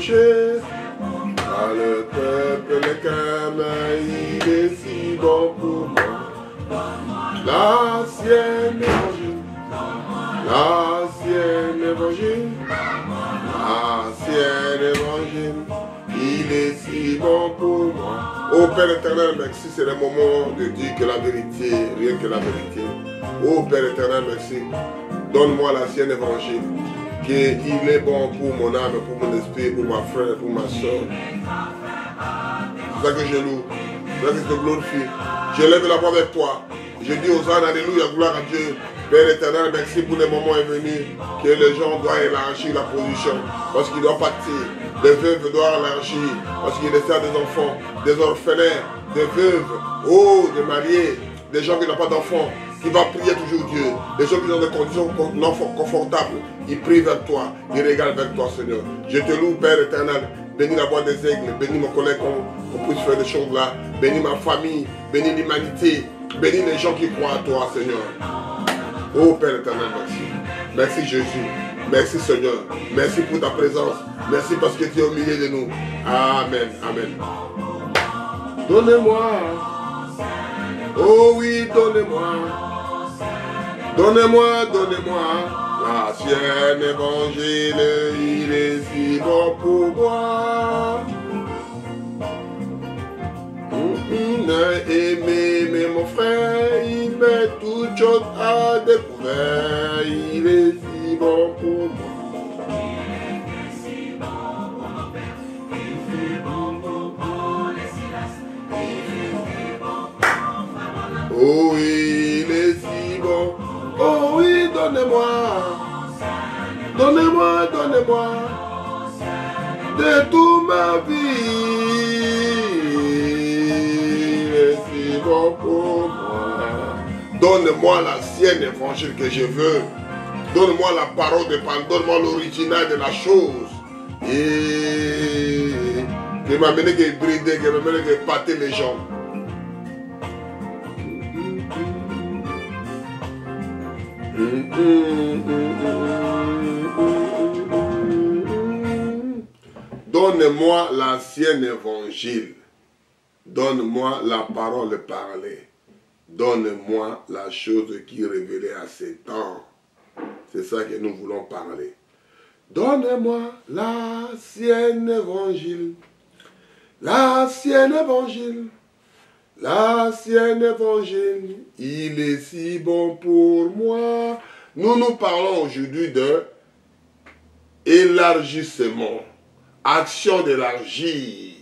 approché par le peuple, les cœurs, il est si bon pour moi. L'ancien évangile, l'ancien évangile, l'ancien évangile, il est si bon pour moi. Oh Père éternel, merci, c'est le moment de dire que la vérité, rien que la vérité. Oh Père éternel, merci. Donne-moi l'ancien évangile, qu'il est bon pour mon âme, pour mon esprit, pour ma frère, pour ma soeur. C'est ça que je loue, c'est ça que je te glorifie. Je lève la voix avec toi. Je dis aux ânes, alléluia, gloire à Dieu. Père éternel, merci pour le moment est venu que les gens doivent élargir la position. Parce qu'ils doivent partir. Les veuves doivent élargir. Parce qu'il est ça des enfants, des orphelins, des veuves, oh, des mariés, des gens qui n'ont pas d'enfants, qui vont prier toujours Dieu. Les gens qui ont des conditions non confortables, ils prient vers toi, ils regardent vers toi, Seigneur. Je te loue, Père éternel. Bénis la voix des aigles, bénis mon collègue qu'on puisse faire des choses là. Bénis ma famille, bénis l'humanité, bénis les gens qui croient à toi, Seigneur. Oh Père éternel, merci. Merci Jésus. Merci Seigneur. Merci pour ta présence. Merci parce que tu es au milieu de nous. Amen. Amen. Donnez-moi. Oh oui, donnez-moi. Donnez-moi, donnez-moi. L'ancien évangile, il est si bon pour moi. Aimé, mais mon frère, il met toutes choses à découvert. Il est si bon pour moi. Oh, il est si bon. Oh oui, donnez-moi. Donnez-moi, donnez-moi. De toute ma vie. Bon pour moi. Donne-moi l'ancien évangile que je veux. Donne-moi la parole de parole. Donne-moi l'original de la chose. Et qui m'amène à brider, qui m'amène à pâter les gens. Donne-moi l'ancien évangile. Donne-moi la parole parlée. Donne-moi la chose qui est révélée à ces temps. C'est ça que nous voulons parler. Donne-moi l'ancien évangile. L'ancien évangile. L'ancien évangile. Il est si bon pour moi. Nous parlons aujourd'hui de élargissement. Action d'élargir.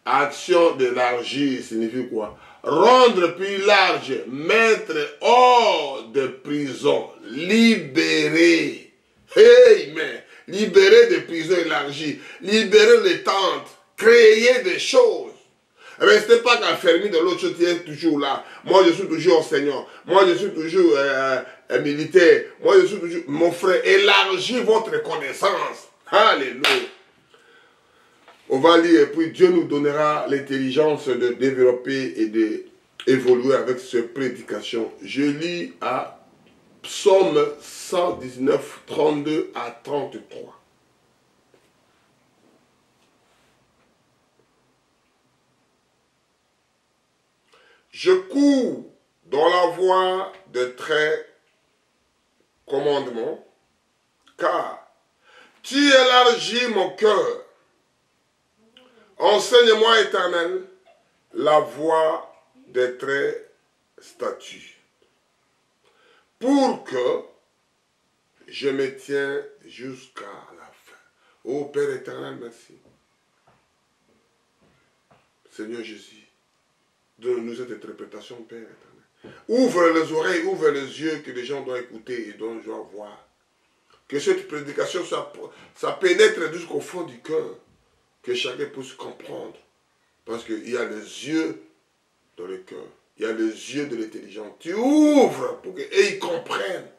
Action d'élargir signifie quoi? Rendre plus large, mettre hors de prison, libérer. Amen. Libérer des prisons élargies, libérer les tentes, créer des choses. Eh bien, ce n'est pas qu'enfermé dans l'autre chose, tu es toujours là. Moi, je suis toujours enseignant. Moi, je suis toujours militaire. Moi, je suis toujours... Mon frère, élargis votre connaissance. Alléluia. On va lire et puis Dieu nous donnera l'intelligence de développer et d'évoluer avec cette prédication. Je lis à Psaume 119, 32 à 33. Je cours dans la voie de tes commandements, car tu élargis mon cœur. Enseigne-moi, Éternel, la voie des tes statuts, pour que je me tienne jusqu'à la fin. Ô Père éternel, merci. Seigneur Jésus, donne-nous cette interprétation, Père éternel. Ouvre les oreilles, ouvre les yeux que les gens doivent écouter et dont je dois voir. Que cette prédication, ça pénètre jusqu'au fond du cœur. Que chacun puisse comprendre. Parce qu'il y a les yeux dans le cœur. Il y a les yeux de l'intelligence. Tu ouvres pour qu'ils comprennent.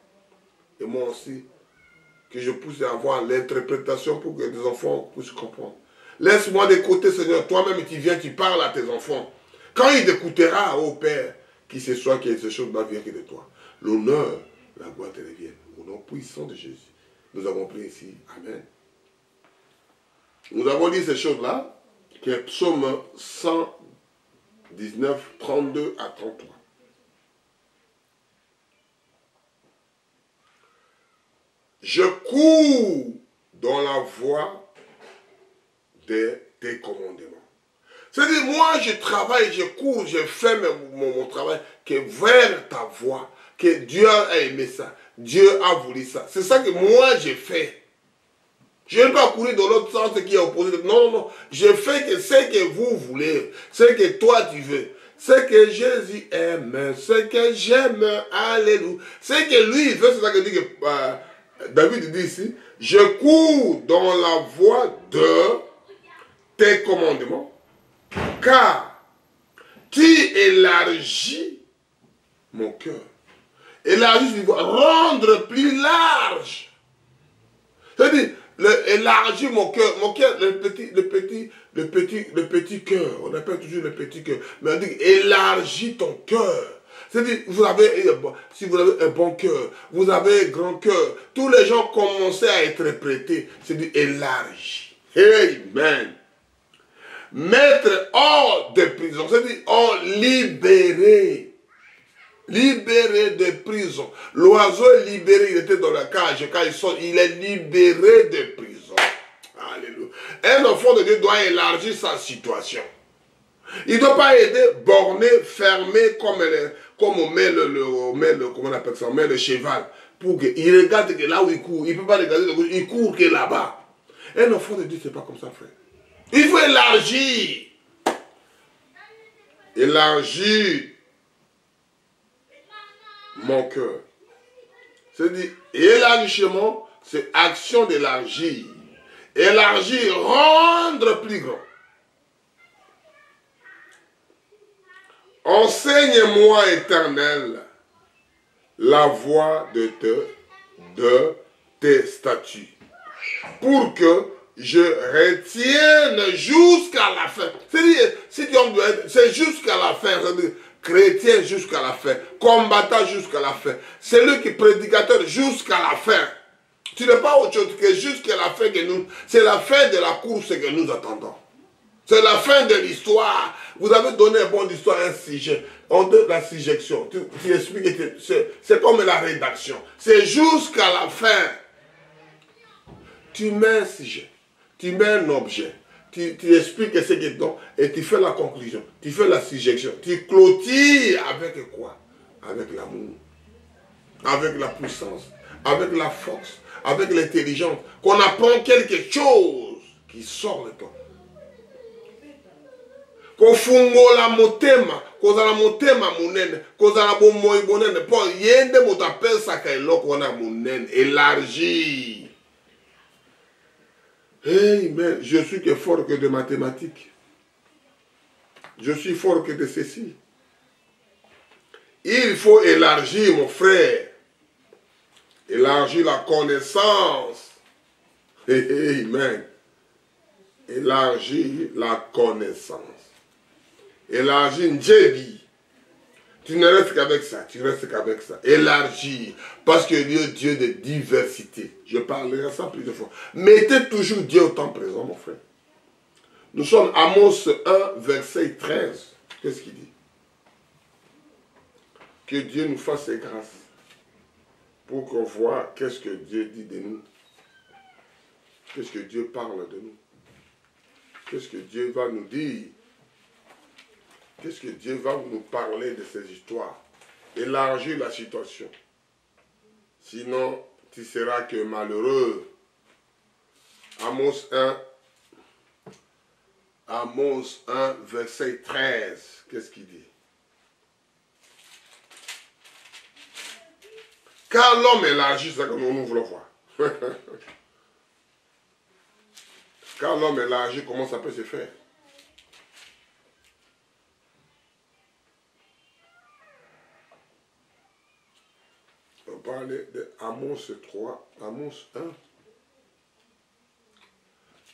Et moi aussi, que je puisse avoir l'interprétation pour que les enfants puissent comprendre. Laisse-moi d'écouter, Seigneur. Toi-même, tu viens, tu parles à tes enfants. Quand il t'écoutera, ô Père, qu'il se soit que ces choses ne viennent que de toi. L'honneur, la gloire te revienne. Au nom puissant de Jésus. Nous avons prié ici. Amen. Nous avons dit ces choses-là, qui est psaume 119, 32 à 33. Je cours dans la voie de tes commandements. C'est-à-dire, moi, je travaille, je cours, je fais mon travail, que vers ta voie, que Dieu a aimé ça, Dieu a voulu ça. C'est ça que moi, j'ai fait. Je ne vais pas courir dans l'autre sens qui est opposé. Non, non, je fais que ce que vous voulez, ce que toi tu veux, ce que Jésus aime, ce que j'aime, alléluia. Ce que lui veut, c'est ça que dit que David dit ici, je cours dans la voie de tes commandements, car tu élargis mon cœur. Élargis, rendre plus large. C'est-à-dire, élargir mon cœur, le petit cœur, on appelle toujours le petit cœur, mais on dit élargis ton cœur. C'est-à-dire, si vous avez un bon cœur, vous avez un grand cœur, tous les gens commençaient à être prêtés, c'est-à-dire élargi. Amen. Mettre hors de prison, c'est-à-dire libéré. Libéré de prison. L'oiseau est libéré, il était dans la cage. Quand il sort, il est libéré de prison. Alléluia. Un enfant de Dieu doit élargir sa situation. Il ne doit pas être borné, fermé comme on met comment on appelle ça, on met le cheval. Pour qu'il regarde que là où il court, il ne peut pas regarder, il court que là-bas. Un enfant de Dieu, ce n'est pas comme ça, frère. Il faut élargir. Élargir mon cœur. C'est-à-dire, élargissement, c'est action d'élargir. Élargir, rendre plus grand. Enseigne-moi, Éternel, la voie de tes statuts, pour que je retienne jusqu'à la fin. C'est-à-dire, c'est jusqu'à la fin. C'est-à-dire, chrétien jusqu'à la fin, combattant jusqu'à la fin, c'est lui qui est prédicateur jusqu'à la fin. Tu n'es pas autre chose que jusqu'à la fin que nous, c'est la fin de la course que nous attendons. C'est la fin de l'histoire. Vous avez donné un bon d'histoire, un sujet. On donne la sujection. Tu expliques que c'est comme la rédaction. C'est jusqu'à la fin. Tu mets un sujet, tu mets un objet. Tu expliques ce qui est dedans et tu fais la conclusion, tu fais la suggestion, tu clôtures avec quoi? Avec l'amour, avec la puissance, avec la force, avec l'intelligence, qu'on apprend quelque chose qui sort de toi. Qu'on fungola motema, kozala motema munene, kozala bomoi bonene, pour yende motapel sakailo kona munene, élargi. Amen. Je suis que fort que de mathématiques. Je suis fort que de ceci. Il faut élargir, mon frère. Élargir la connaissance. Amen. Élargir la connaissance. Élargir Ndjebi. Tu ne restes qu'avec ça, tu restes qu'avec ça. Élargir. Parce que Dieu est Dieu de diversité. Je parlerai ça plusieurs fois. Mettez toujours Dieu au temps présent, mon frère. Nous sommes à Amos 1, verset 13. Qu'est-ce qu'il dit? Que Dieu nous fasse grâce pour qu'on voit qu'est-ce que Dieu dit de nous. Qu'est-ce que Dieu parle de nous. Qu'est-ce que Dieu va nous dire. Qu'est-ce que Dieu va nous parler de ces histoires? Élargir la situation. Sinon, tu seras que malheureux. Amos 1, verset 13. Qu'est-ce qu'il dit? Car l'homme élargit, c'est ça que nous voulons voir. Car l'homme élargit, comment ça peut se faire? On va parler de Amos 3, Amos 1,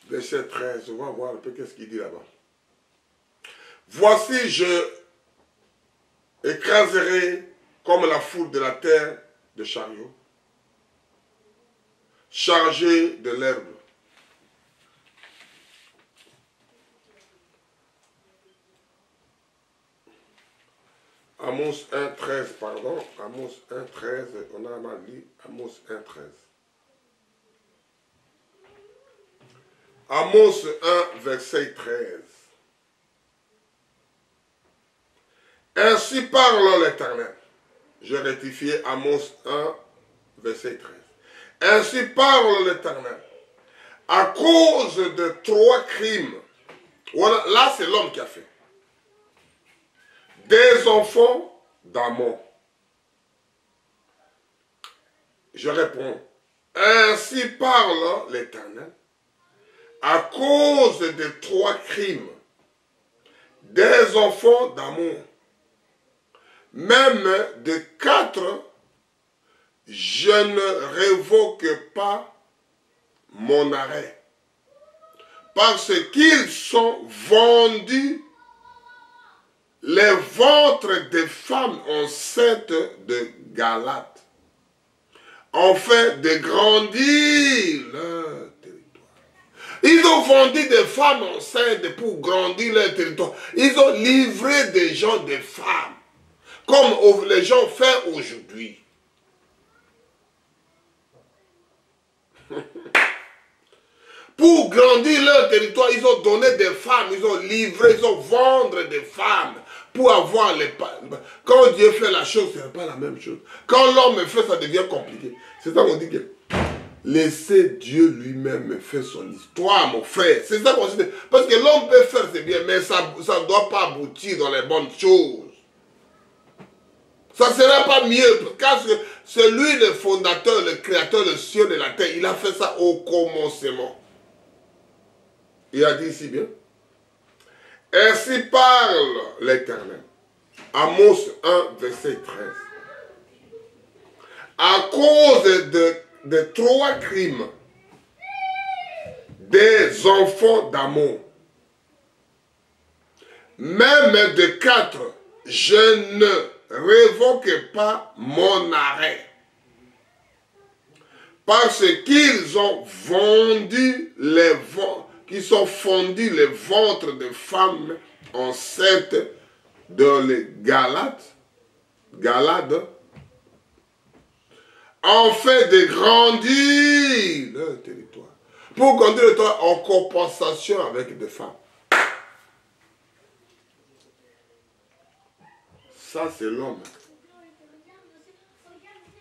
verset 13. On va voir un peu qu'est-ce qu'il dit là-bas. Voici, je écraserai comme la foule de la terre de chariots, chargés de l'herbe. Amos 1,13, pardon. Amos 1,13, on a mal lu. Amos 1,13. Amos 1, verset 13. Ainsi parle l'Éternel. Je rectifié Amos 1, verset 13. Ainsi parle l'Éternel. À cause de 3 crimes, voilà, là c'est l'homme qui a fait. Des enfants d'Amon. Je réponds. Ainsi parle l'Éternel. À cause de 3 crimes, des enfants d'Amon, même de 4, je ne révoque pas mon arrêt, parce qu'ils sont vendus les ventres des femmes enceintes de Galate, afin de grandir leur territoire. Ils ont vendu des femmes enceintes pour grandir leur territoire. Ils ont livré des gens, des femmes, comme les gens font aujourd'hui. Pour grandir leur territoire, ils ont donné des femmes, ils ont livré, ils ont vendu des femmes pour avoir les... Quand Dieu fait la chose, ce n'est pas la même chose. Quand l'homme fait, ça devient compliqué. C'est ça qu'on dit que laissez Dieu lui-même faire son histoire, mon frère. C'est ça qu'on dit. Parce que l'homme peut faire, c'est bien, mais ça ne doit pas aboutir dans les bonnes choses. Ça ne serait pas mieux, car c'est lui le fondateur, le créateur, le ciel et la terre. Il a fait ça au commencement. Il a dit ici bien. Ainsi parle l'Éternel. Amos 1, verset 13. À cause de 3 crimes des enfants d'Amon, même de 4, je ne révoque pas mon arrêt, parce qu'ils ont vendu les ventres, qui sont fondus les ventres de femmes enceintes dans les Galades, en fait de grandir leur territoire. Pour grandir le territoire en compensation avec des femmes. Ça, c'est l'homme.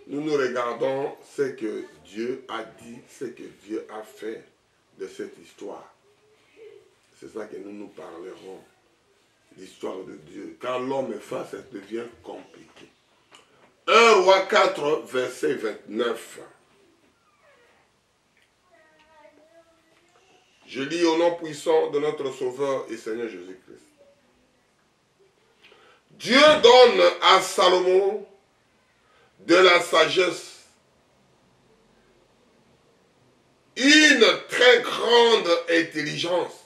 Nous regardons ce que Dieu a dit, ce que Dieu a fait de cette histoire. C'est ça que nous parlerons. L'histoire de Dieu. Quand l'homme est face, ça devient compliqué. 1 Roi 4, verset 29. Je lis au nom puissant de notre Sauveur et Seigneur Jésus-Christ. Dieu donne à Salomon de la sagesse, une très grande intelligence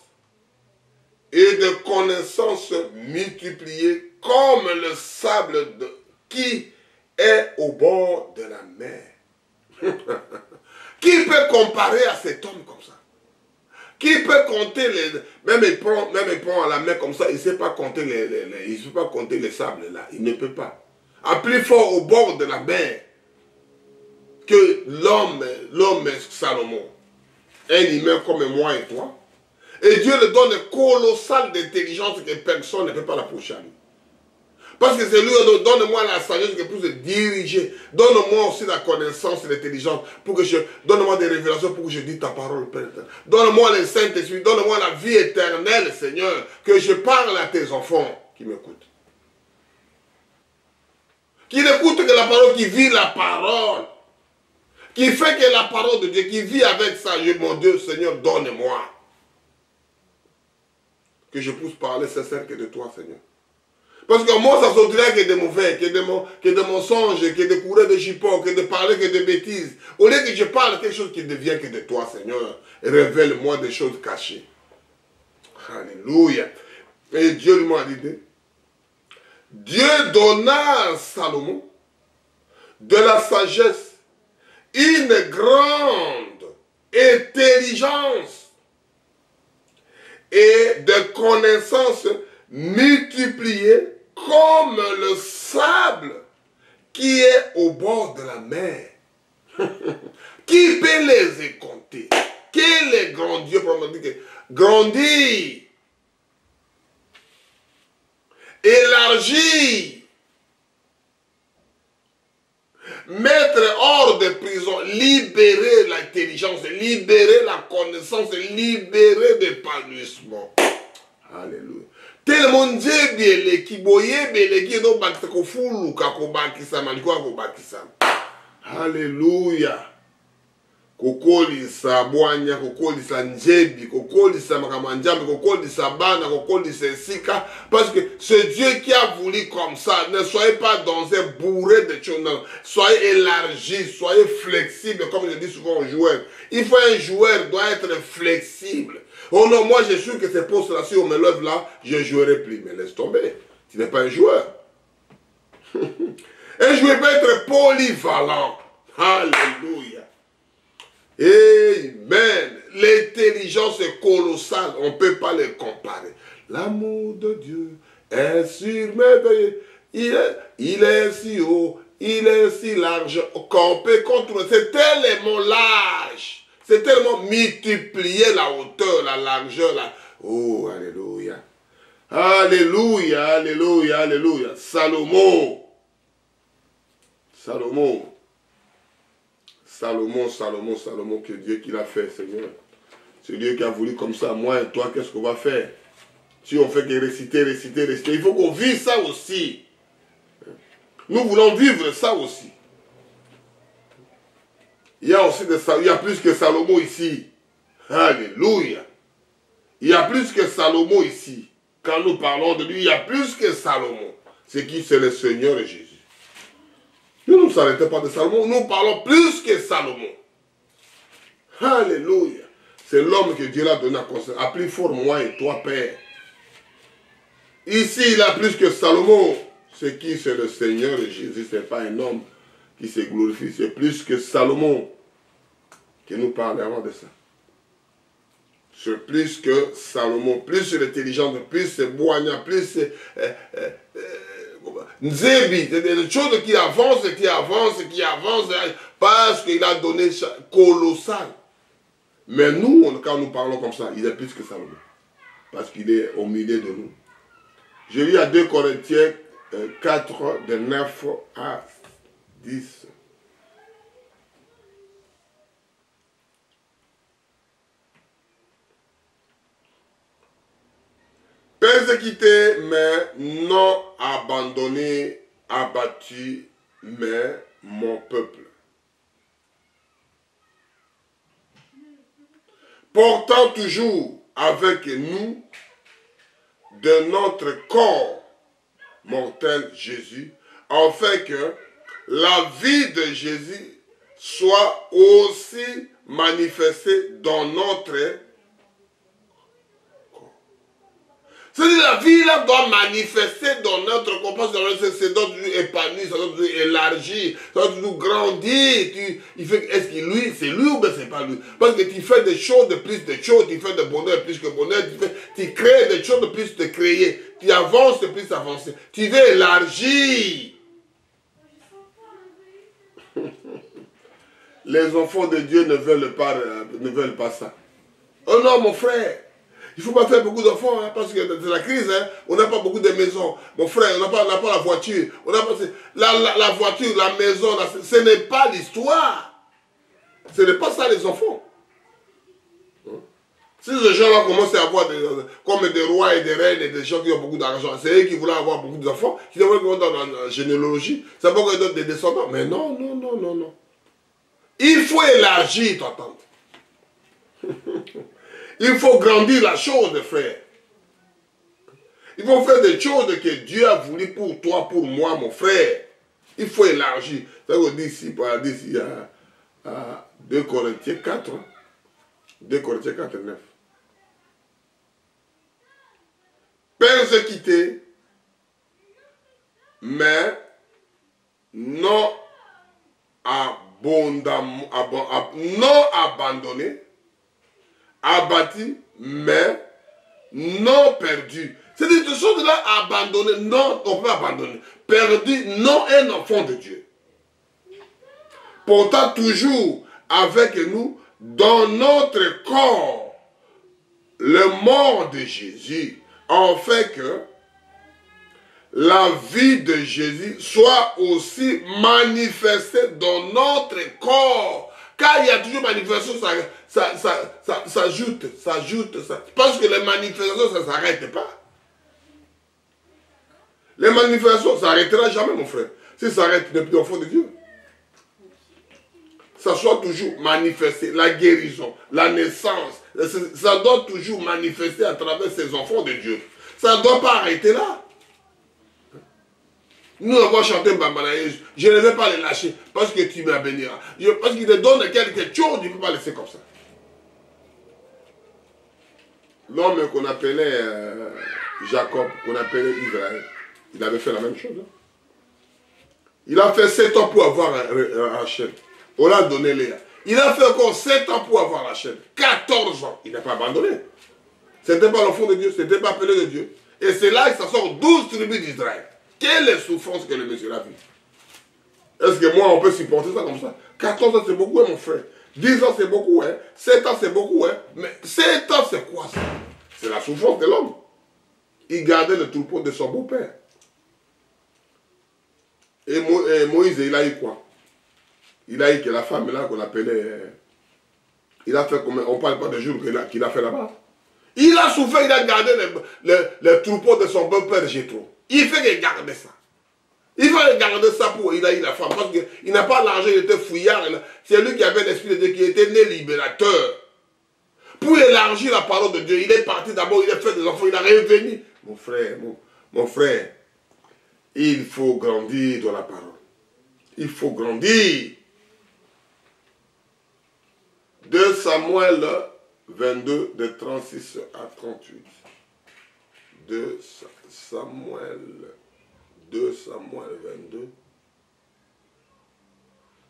et de connaissances multipliées comme le sable qui est au bord de la mer. Qui peut comparer à cet homme comme ça? Qui peut compter les... Même il prend à la main comme ça, il ne sait pas compter il ne sait pas compter les sables là. Il ne peut pas. À plus fort au bord de la mer que l'homme Salomon. Un humain comme moi et toi. Et Dieu le donne une colossale d'intelligence que personne ne peut pas l'approcher à lui. Parce que c'est lui, donne-moi la sagesse que pour se diriger. Donne-moi aussi la connaissance et l'intelligence pour que donne-moi des révélations pour que je dise ta parole, Père éternel. Donne-moi le Saint-Esprit, donne-moi la vie éternelle, Seigneur, que je parle à tes enfants qui m'écoutent. Qui n'écoutent que la parole, qui vit la parole. Qui fait que la parole de Dieu, qui vit avec ça, mon Dieu, Seigneur, donne-moi. Que je puisse parler sincère que de toi, Seigneur. Parce que moi, ça sortirait que de mauvais, que de mensonges, que de courir de jupons, que de parler que de bêtises. Au lieu que je parle quelque chose qui devient que de toi, Seigneur, révèle-moi des choses cachées. Alléluia. Et Dieu lui m'a dit, Dieu donna à Salomon de la sagesse, une grande intelligence et de connaissances multipliées comme le sable qui est au bord de la mer. Qui peut les écompter? Quel est grand Dieu pour me dire que grandir, élargir, mettre hors de prison, libérer l'intelligence, libérer la connaissance, libérer l'épanouissement. Alléluia. Tellement Dieu bien qui boye bien qui do bakisa ko fulu ka ko bakisa malikuwa ko bakisa. Alléluia. Kokolisa bwanya, kokolisa njebi, kokolisa makamanjambi, kokolisa bana, kokolisa sika. Parce que c'est Dieu qui a voulu comme ça. Ne soyez pas dans un bourré de choses. Non. Soyez élargi, soyez flexible, comme je dis souvent aux joueurs. Il faut un joueur doit être flexible. Oh non, moi je suis sûr que ces postes-là, si on me lève là, je ne jouerai plus. Mais laisse tomber. Tu n'es pas un joueur. Un joueur peut être polyvalent. Alléluia. Amen. L'intelligence est colossale. On ne peut pas les comparer. L'amour de Dieu est surmerveilleux. Il est si haut, il est si large qu'on peut contrôler. C'est tellement large. C'est tellement multiplié la hauteur, la largeur. Oh, alléluia. Alléluia, alléluia, alléluia. Salomon. Salomon. Salomon, Salomon, Salomon, que Dieu qui l'a fait, Seigneur. C'est Dieu qui a voulu comme ça. Moi et toi, qu'est-ce qu'on va faire? Si on fait que réciter, réciter, réciter, il faut qu'on vive ça aussi. Nous voulons vivre ça aussi. Il y a aussi il y a plus que Salomon ici. Alléluia. Il y a plus que Salomon ici. Quand nous parlons de lui, il y a plus que Salomon. C'est qui? C'est le Seigneur et Jésus. Nous ne nous arrêtons pas de Salomon, nous parlons plus que Salomon. Alléluia. C'est l'homme que Dieu l'a donné à conseiller. A plus fort moi et toi, Père. Ici, il a plus que Salomon. C'est qui? C'est le Seigneur et Jésus. Ce n'est pas un homme qui se glorifie. C'est plus que Salomon que nous parlerons de ça. C'est plus que Salomon. Plus c'est l'intelligence, plus c'est Boigna, plus c'est... Nzebi, c'est des choses qui avancent, qui avancent, qui avancent, parce qu'il a donné colossal. Mais nous, quand nous parlons comme ça, il est plus que Salomon. Parce qu'il est au milieu de nous. Je lis à 2 Corinthiens 4, de 9 à 10. Persécuté, mais non abandonné, abattu, mais mon peuple. Portant toujours avec nous de notre corps mortel Jésus, afin que la vie de Jésus soit aussi manifestée dans notre corps. C'est-à-dire la vie là doit manifester dans notre corps, parce que c'est doit nous épanouir, ça doit nous élargir, ça doit nous grandir. Est-ce que lui, c'est lui ou bien c'est pas lui? Parce que tu fais des choses de plus de choses, tu fais de bonheur plus que bonheur, tu crées des choses de plus de créer, tu avances de plus avancer, tu veux élargir. Les enfants de Dieu ne veulent pas ça. Oh non, mon frère. Il ne faut pas faire beaucoup d'enfants, hein, parce que c'est la crise, hein, on n'a pas beaucoup de maisons. Mon frère, on n'a pas la voiture. On n'a pas, la voiture, la maison, ce n'est pas l'histoire. Ce n'est pas ça les enfants. Si ces gens-là commencent à avoir comme des rois et des reines et des gens qui ont beaucoup d'argent, c'est eux qui voulaient avoir beaucoup d'enfants, qui devraient aller dans la généalogie, ça va qu'ils donnent des descendants. Mais non, non, non, non, non. Il faut élargir ta tante. Il faut grandir la chose, frère. Il faut faire des choses que Dieu a voulu pour toi, pour moi, mon frère. Il faut élargir. Ça veut dire ici, à 2 Corinthiens 4. 2 Corinthiens 4, 9. Persécuté, mais non abandonné, abattu, mais non perdu. C'est-à-dire que ce sont là abandonnés. Non, on peut abandonner. Perdu, non un enfant de Dieu. Pourtant, toujours avec nous, dans notre corps, le mort de Jésus, en fait que la vie de Jésus soit aussi manifestée dans notre corps. Car il y a toujours manifestation, ça ajoute. Parce que les manifestations, ça ne s'arrête pas. Les manifestations, ça n'arrêtera jamais, mon frère. Si ça arrête, tu n'es plus enfant de Dieu. Ça soit toujours manifesté, la guérison, la naissance, ça doit toujours manifester à travers ces enfants de Dieu. Ça ne doit pas arrêter là. Nous avons chanté Bambanaïs, je ne vais pas les lâcher parce que tu m'as béni. Parce qu'il te donne quelque chose, tu ne peux pas laisser comme ça. L'homme qu'on appelait Jacob, qu'on appelait Israël, il avait fait la même chose. Hein? Il a fait 7 ans pour avoir Rachel. On l'a donné Léa. Il a fait encore 7 ans pour avoir Rachel. 14 ans. Il n'a pas abandonné. Ce n'était pas l'enfant de Dieu, ce n'était pas appelé de Dieu. Et c'est là que ça sort 12 tribus d'Israël. Quelle est souffrance que le monsieur a vue? Est-ce que moi, on peut supporter ça comme ça? 14 ans, c'est beaucoup, hein, mon frère. 10 ans, c'est beaucoup, hein. 7 ans, c'est beaucoup, hein. Mais 7 ans, c'est quoi ça? C'est la souffrance de l'homme. Il gardait le troupeau de son beau-père. Et Moïse, il a eu quoi? Il a eu que la femme là qu'on appelait... Il a fait combien? On ne parle pas des jours qu'il a fait là-bas. Il a souffert, il a gardé le troupeau de son beau-père Jétro. Il fait qu'il garde ça. Il fallait garder ça pour il a eu la femme. Parce qu'il n'a pas l'argent, il était fouillard. C'est lui qui avait l'esprit de Dieu, qui était né libérateur. Pour élargir la parole de Dieu, il est parti d'abord, il a fait des enfants, il a revenu. Mon frère, il faut grandir dans la parole. Il faut grandir. 2 Samuel 22, de 36 à 38. 2 Samuel 22,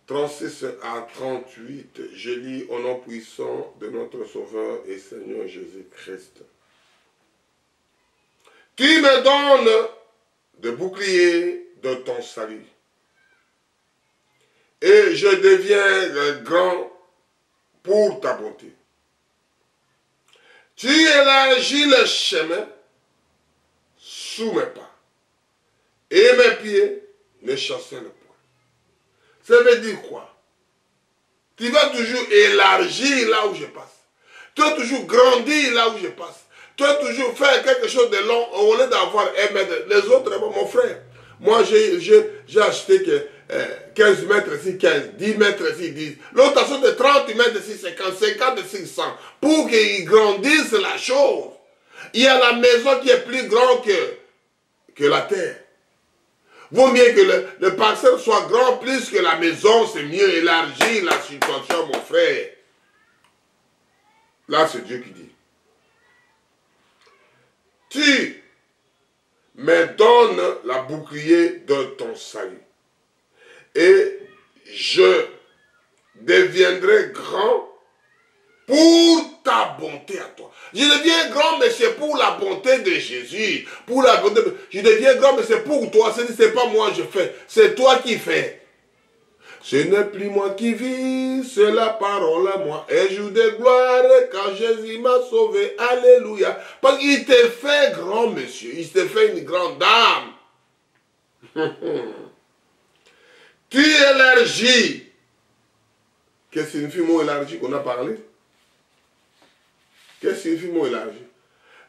36 à 38. Je lis au nom puissant de notre Sauveur et Seigneur Jésus-Christ. Tu me donnes de bouclier de ton salut. Et je deviens grand pour ta bonté. Tu élargis le chemin sous mes pas. Et mes pieds ne chassent le point. Ça veut dire quoi? Tu vas toujours élargir là où je passe. Tu vas toujours grandir là où je passe. Tu vas toujours faire quelque chose de long au lieu d'avoir 1 mètre. Les autres, mon frère, moi j'ai acheté que 15 mètres ici, 15, 10 mètres ici, 10. L'autre acheté de 30 mètres ici, 50, 50 ici, 100. Pour qu'ils grandissent la chose. Il y a la maison qui est plus grande que la terre. Vaut mieux que le parcelle soit grand plus que la maison, c'est mieux élargir la situation, mon frère. Là, c'est Dieu qui dit. Tu me donnes la bouclier de ton salut. Et je deviendrai grand pour ta bonté à toi. Je deviens grand, mais c'est pour la bonté de Jésus. Pour la bonté je deviens grand, mais c'est pour toi. Ce n'est pas moi je fais, c'est toi qui fais. Ce n'est plus moi qui vis, c'est la parole à moi. Et jour de gloire quand Jésus m'a sauvé. Alléluia. Parce qu'il t'est fait grand, monsieur. Il t'est fait une grande dame. Tu élargis. Qu'est-ce que signifie mot élargi qu'on a parlé? Qu'est-ce que signifie mot élargi?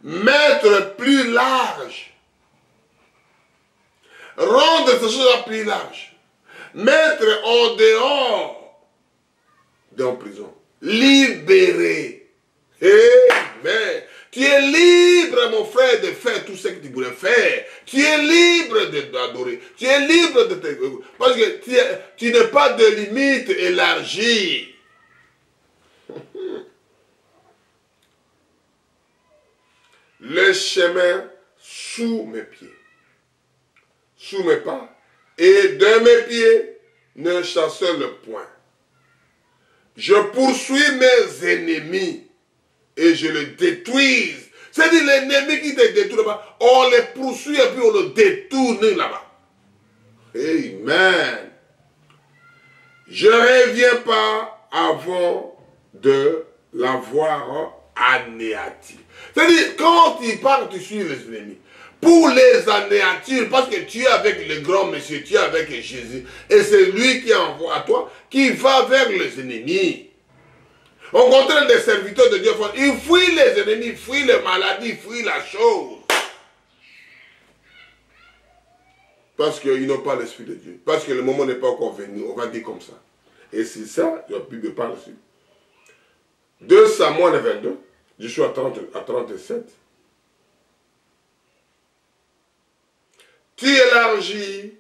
Mettre plus large. Rendre ces choses plus larges. Mettre en dehors d'une prison. Libérer. Amen. Tu es libre, mon frère, de faire tout ce que tu voulais faire. Tu es libre d'adorer. Tu es libre de te... Parce que tu n'as pas de limite élargie. Le chemin sous mes pieds. Sous mes pas. Et de mes pieds ne chasse le point. Je poursuis mes ennemis et je les détruis. C'est-à-dire l'ennemi qui te détruit là-bas, on les poursuit et puis on le détourne là-bas. Amen. Je ne reviens pas avant de l'avoir anéanti. C'est-à-dire, quand il parle, tu suis les ennemis. Pour les anéantir, parce que tu es avec le grand monsieur, tu es avec Jésus, et c'est lui qui envoie à toi, qui va vers les ennemis. Au contraire des serviteurs de Dieu, ils fuient les ennemis, fuient les maladies, fuient la chose. Parce qu'ils n'ont pas l'Esprit de Dieu. Parce que le moment n'est pas encore venu, on va dire comme ça. Et c'est ça, il n'y a plus de parler dessus. 2 Samuel 22, je suis à 37. Tu élargis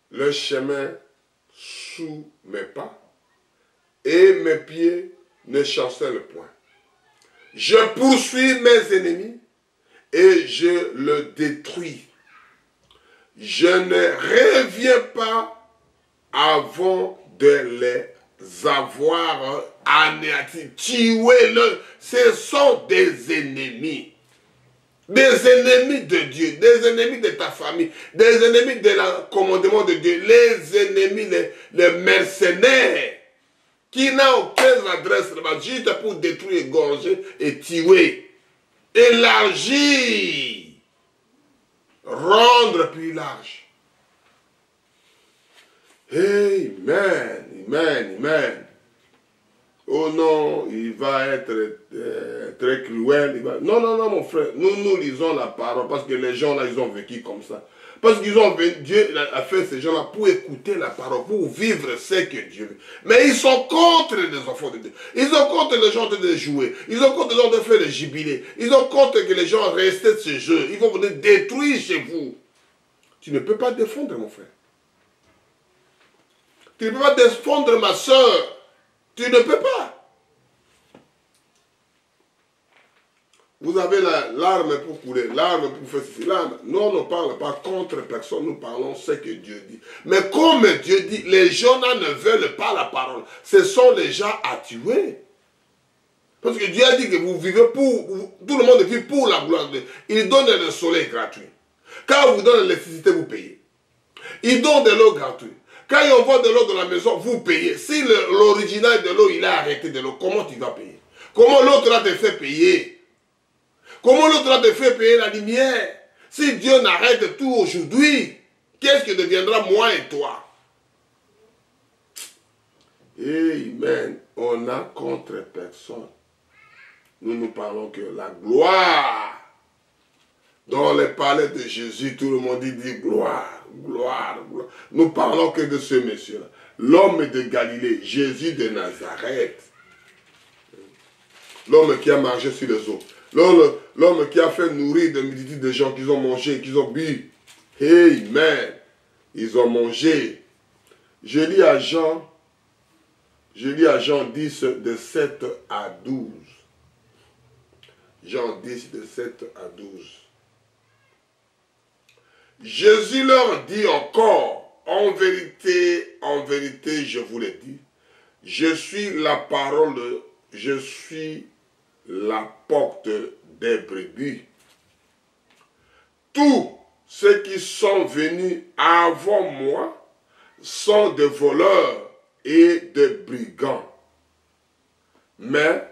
le chemin sous mes pas, et mes pieds ne chancellent point. Je poursuis mes ennemis, et je le détruis. Je ne reviens pas avant de les avoir anéantis. Tuez-le. Ce sont des ennemis. Des ennemis de Dieu, des ennemis de ta famille, des ennemis de la commandement de Dieu, les ennemis, les mercenaires, qui n'ont aucune adresse là-bas, juste pour détruire, égorger et tuer. Élargir, rendre plus large. Amen, amen, amen. Oh non, il va être très cruel. Non, non, non, mon frère. Nous lisons la parole parce que les gens là, ils ont vécu comme ça. Parce qu'ils ont Dieu a fait ces gens-là pour écouter la parole, pour vivre ce que Dieu veut. Mais ils sont contre les enfants de Dieu. Ils sont contre les gens de jouer. Ils sont contre les gens de faire le jubilé. Ils sont contre que les gens restent de ce jeu. Ils vont venir détruire chez vous. Tu ne peux pas défendre, mon frère. Tu ne peux pas défendre ma soeur. Tu ne peux pas. Vous avez l'arme pour couler, l'arme pour faire ceci, l'arme. Nous, on ne parle pas contre personne, nous parlons ce que Dieu dit. Mais comme Dieu dit, les gens là ne veulent pas la parole. Ce sont les gens à tuer. Parce que Dieu a dit que vous vivez pour, tout le monde vit pour la gloire de Dieu. Il donne le soleil gratuit. Quand on vous donne l'électricité, vous payez. Il donne de l'eau gratuite. Quand il envoie de l'eau dans la maison, vous payez. Si l'original de l'eau, il a arrêté de l'eau, comment tu vas payer? Comment l'autre là te fait payer? Comment l'autre là te fait payer la lumière? Si Dieu n'arrête tout aujourd'hui, qu'est-ce que deviendra moi et toi? Amen. On n'a contre personne. Nous parlons que la gloire. Dans les palais de Jésus, tout le monde dit gloire, gloire, gloire. Nous parlons que de ce monsieur-là. L'homme de Galilée, Jésus de Nazareth. L'homme qui a marché sur les eaux. L'homme qui a fait nourrir de multitudes de gens qui ont mangé, qui ont bu. Amen. Ils ont mangé. Je lis à Jean 10, de 7 à 12. Jean 10, de 7 à 12. Jésus leur dit encore, en vérité, je vous le dis, je suis la parole, je suis la porte des brebis. Tous ceux qui sont venus avant moi sont des voleurs et des brigands. Mais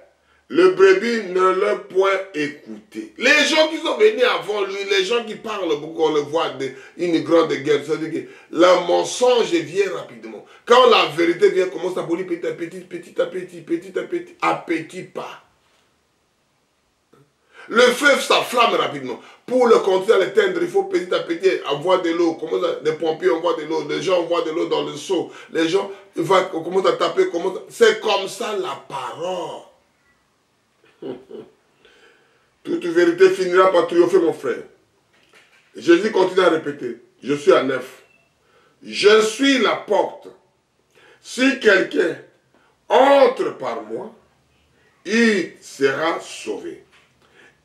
le brebis ne l'a point écouté. Les gens qui sont venus avant lui, les gens qui parlent beaucoup, on le voit une grande guerre. C'est-à-dire que le mensonge vient rapidement. Quand la vérité vient, commence à brûler petit à petit, petit à petit, petit à petit, à petit pas. Le feu s'enflamme rapidement. Pour le continuer à l'éteindre, il faut petit à petit avoir de l'eau. Les pompiers envoient de l'eau, les gens envoient de l'eau dans le seau. Les gens commencent à taper. C'est comme ça la parole. Toute vérité finira par triompher, mon frère. Jésus continue à répéter. Je suis à 9. Je suis la porte. Si quelqu'un entre par moi, il sera sauvé.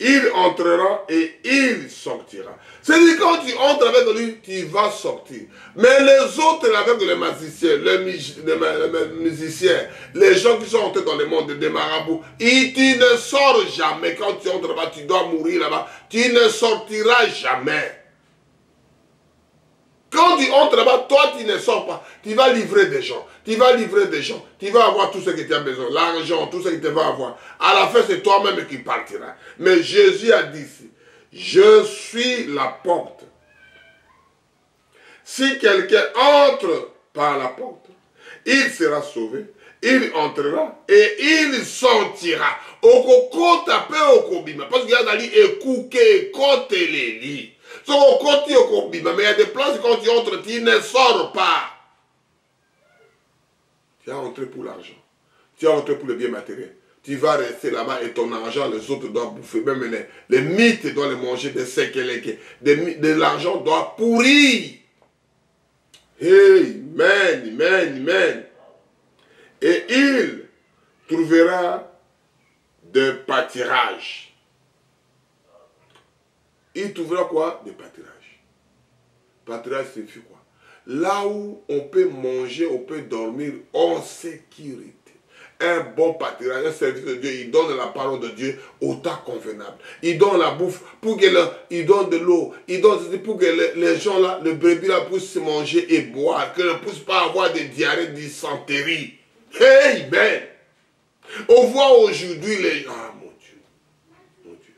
Il entrera et il sortira. C'est-à-dire quand tu entres avec lui, tu vas sortir. Mais les autres, avec les musiciens, les musiciens, les gens qui sont entrés dans le monde des marabouts, tu ne sors jamais. Quand tu entres là-bas, tu dois mourir là-bas. Tu ne sortiras jamais. Quand tu entres là-bas, toi, tu ne sors pas. Tu vas livrer des gens. Tu vas livrer des gens. Tu vas avoir tout ce que tu as besoin. L'argent, tout ce que tu vas avoir. À la fin, c'est toi-même qui partiras. Mais Jésus a dit ici, je suis la porte. Si quelqu'un entre par la porte, il sera sauvé. Il entrera et il sortira. Parce qu'il y a des écoutés, côté les lits. Mais il y a des places, quand tu entres, tu ne sors pas. Tu as entré pour l'argent. Tu as entré pour le bien matériel. Tu vas rester là-bas et ton argent, les autres doivent bouffer. Même les mythes doivent les manger, des séquelles. De l'argent doit pourrir. Amen, amen, amen. Et il trouvera de pâturage. Il trouvera quoi? Des pâturages. Pâturage signifie quoi? Là où on peut manger, on peut dormir en sécurité. Un bon pâturage, un service de Dieu, il donne la parole de Dieu au temps convenable. Il donne la bouffe, il donne de l'eau, il donne pour que les gens là, le brebis là, puissent se manger et boire, qu'ils ne puissent pas avoir des diarrhées, des dysenteries. Amen. On voit aujourd'hui les gens. Ah mon Dieu. Mon Dieu.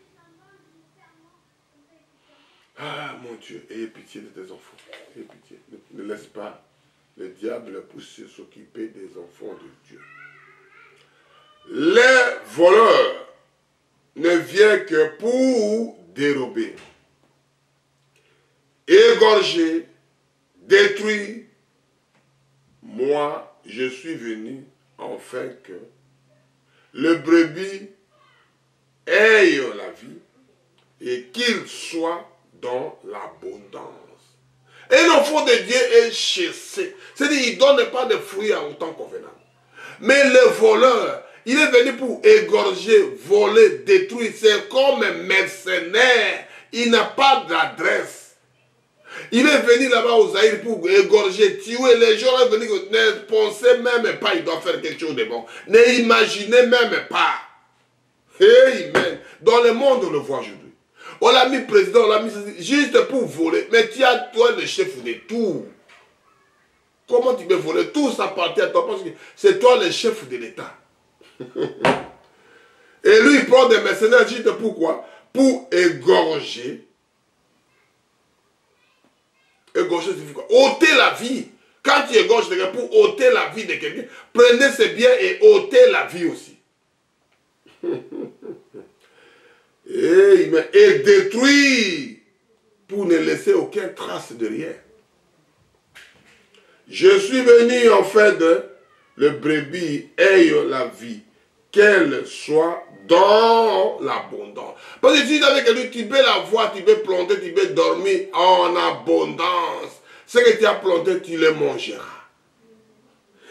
Ah mon Dieu. Ayez pitié de tes enfants. Ayez pitié. Ne laisse pas le diable pousser s'occuper des enfants de Dieu. Les voleurs ne viennent que pour dérober, égorger, détruire. Moi, je suis venu afin que le brebis ait la vie et qu'il soit dans l'abondance. Et l'enfant de Dieu est chassé. C'est-à-dire qu'il ne donne pas de fruits à autant convenable. Mais le voleur, il est venu pour égorger, voler, détruire. C'est comme un mercenaire. Il n'a pas d'adresse. Il est venu là-bas aux Zaïre pour égorger, tuer. Les gens sont venus, ne pensez même pas, il doit faire quelque chose de bon. Ne imaginez même pas. Amen. Dans le monde, on le voit aujourd'hui. On l'a mis président, on l'a mis juste pour voler. Mais tu as toi le chef de tout. Comment tu peux voler? Tout ça appartient à toi parce que c'est toi le chef de l'État. Et lui, il prend des mercenaires juste pourquoi? Pour égorger. Égorger, c'est quoi? Ôter la vie. Quand tu égorges quelqu'un pour ôter la vie de quelqu'un, prenez ses biens et ôtez la vie aussi. Et détruire pour ne laisser aucune trace de rien. Je suis venu en fait de le brebis ait la vie, qu'elle soit dans l'abondance. Parce que si avec lui, tu peux la voir, tu peux planter, tu peux dormir en abondance. Ce que tu as planté, tu le mangeras.